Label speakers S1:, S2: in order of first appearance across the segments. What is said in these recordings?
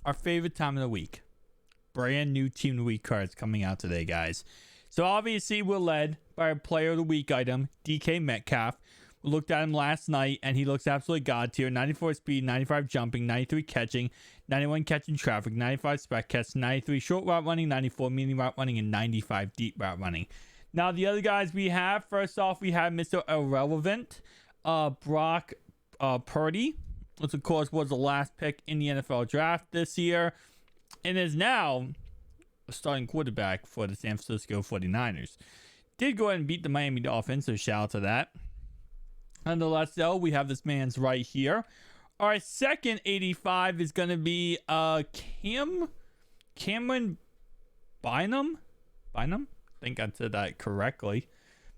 S1: our favorite time of the week. Brand new Team of the Week cards coming out today, guys. So obviously we're led by our Player of the Week item, DK Metcalf. We looked at him last night, and he looks absolutely god tier. 94 speed, 95 jumping, 93 catching, 91 catching traffic, 95 spec catch, 93 short route running, 94 medium route running, and 95 deep route running. Now, the other guys we have, first off, we have Mr. Irrelevant, Brock Purdy, which of course was the last pick in the NFL draft this year, and is now a starting quarterback for the San Francisco 49ers. Did go ahead and beat the Miami Dolphins, so shout out to that. Nonetheless, though, we have this man's right here. Our second 85 is going to be Cameron Bynum. I think I said that correctly.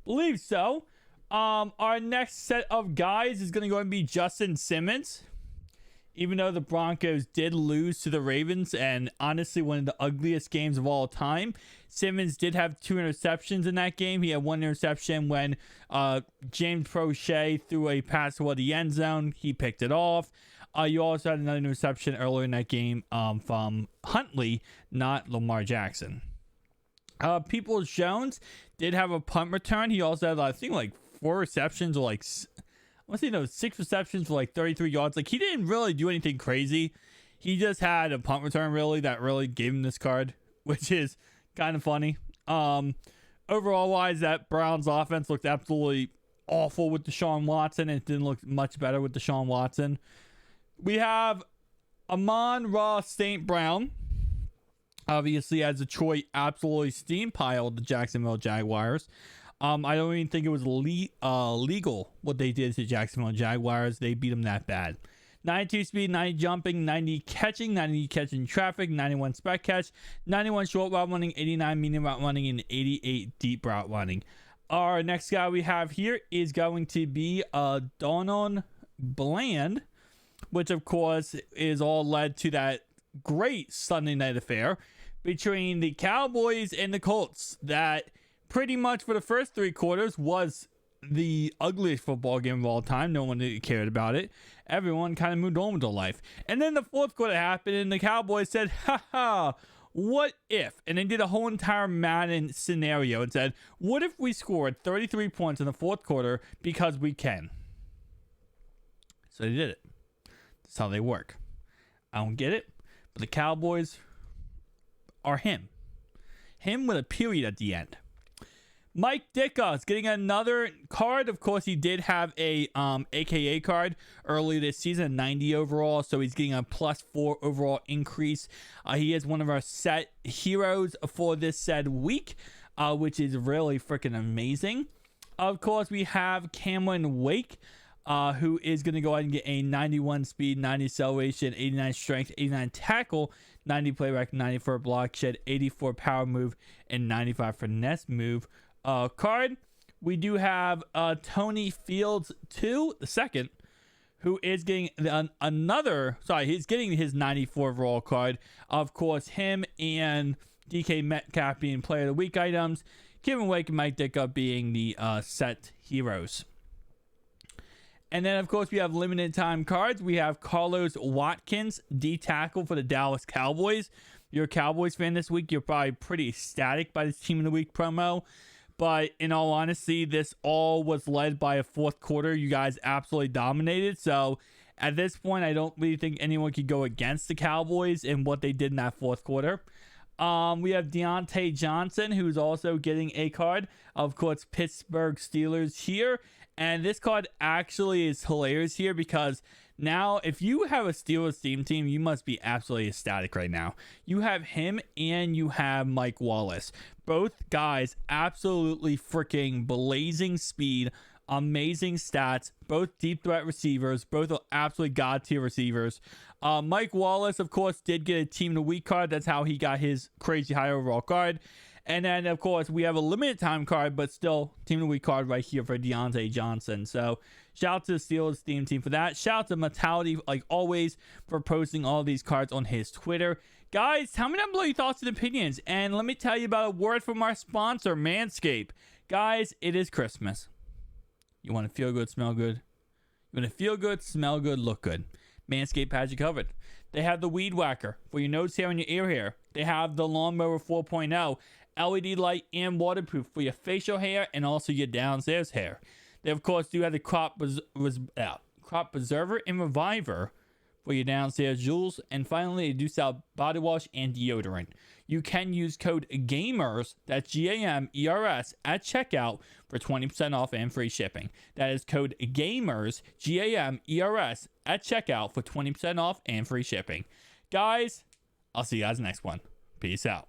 S1: Believe so. Our next set of guys is going to go and be Justin Simmons. Even though the Broncos did lose to the Ravens, and honestly one of the ugliest games of all time, Simmons did have 2 interceptions in that game. He had 1 interception when James Prochet threw a pass toward the end zone. He picked it off. You also had another interception earlier in that game from Huntley, not Lamar Jackson. Peoples-Jones did have a punt return. He also had, I think, like 4 receptions or like... I want to say 6 receptions for like 33 yards. Like, he didn't really do anything crazy. He just had a punt return really that really gave him this card, which is kind of funny. Overall wise, that Browns offense looked absolutely awful with Deshaun Watson, and it didn't look much better with Deshaun Watson. We have Amon-Ra St. Brown, obviously as Detroit absolutely steampiled the Jacksonville Jaguars. I don't even think it was legal what they did to Jacksonville Jaguars. They beat them that bad. 92 speed, 90 jumping, 90 catching traffic, 91 spec catch, 91 short route running, 89 medium route running, and 88 deep route running. Our next guy we have here is going to be Donon Bland, which of course is all led to that great Sunday night affair between the Cowboys and the Colts that pretty much for the first 3 quarters was the ugliest football game of all time. No one cared about it. Everyone kind of moved on with their life. And then the 4th quarter happened, and the Cowboys said, haha, what if? And they did a whole entire Madden scenario and said, what if we scored 33 points in the 4th quarter because we can? So they did it. That's how they work. I don't get it, but the Cowboys are him. Him with a period at the end. Mike Ditka is getting another card. Of course, he did have a AKA card earlier this season, 90 overall, so he's getting a +4 overall increase. He is one of our set heroes for this said week, which is really freaking amazing. Of course, we have Cameron Wake, who is going to go ahead and get a 91 speed, 90 acceleration, 89 strength, 89 tackle, 90 play rec, 94 block shed, 84 power move, and 95 finesse move. Card. We do have Tony Fields 2, the second, who is getting he's getting his 94 overall card. Of course, him and DK Metcalf being Player of the Week items. Kevin Wake and Mike Ditka being the set heroes. And then, of course, we have limited time cards. We have Carlos Watkins, D tackle for the Dallas Cowboys. If you're a Cowboys fan this week, you're probably pretty ecstatic by this Team of the Week promo. But in all honesty, this all was led by a 4th quarter. You guys absolutely dominated. So at this point, I don't really think anyone could go against the Cowboys and what they did in that 4th quarter. We have Deontay Johnson, who's also getting a card. Of course, Pittsburgh Steelers here. And this card actually is hilarious here because now if you have a Steelers team, you must be absolutely ecstatic right now. You have him and you have Mike Wallace. Both guys absolutely freaking blazing speed, amazing stats, both deep threat receivers, both are absolutely god tier receivers. Mike Wallace, of course, did get a Team of the Week card. That's how he got his crazy high overall card. And then, of course, we have a limited time card, but still Team of the Week card right here for Deontay Johnson. So shout out to the Steelers theme team for that. Shout out to Mentality, like always, for posting all these cards on his Twitter. Guys, tell me down below your thoughts and opinions. And let me tell you about a word from our sponsor, Manscaped. Guys, it is Christmas. You want to feel good, smell good? You want to feel good, smell good, look good. Manscaped has you covered. They have the Weed Whacker for your nose hair and your ear hair. They have the Lawnmower 4.0, LED light and waterproof for your facial hair and also your downstairs hair. They, of course, do have the Crop Preserver and Reviver for your downstairs jewels. And finally, they do sell body wash and deodorant. You can use code GAMERS, that's GAMERS, at checkout for 20% off and free shipping. That is code GAMERS, GAMERS, at checkout for 20% off and free shipping. Guys, I'll see you guys next one. Peace out.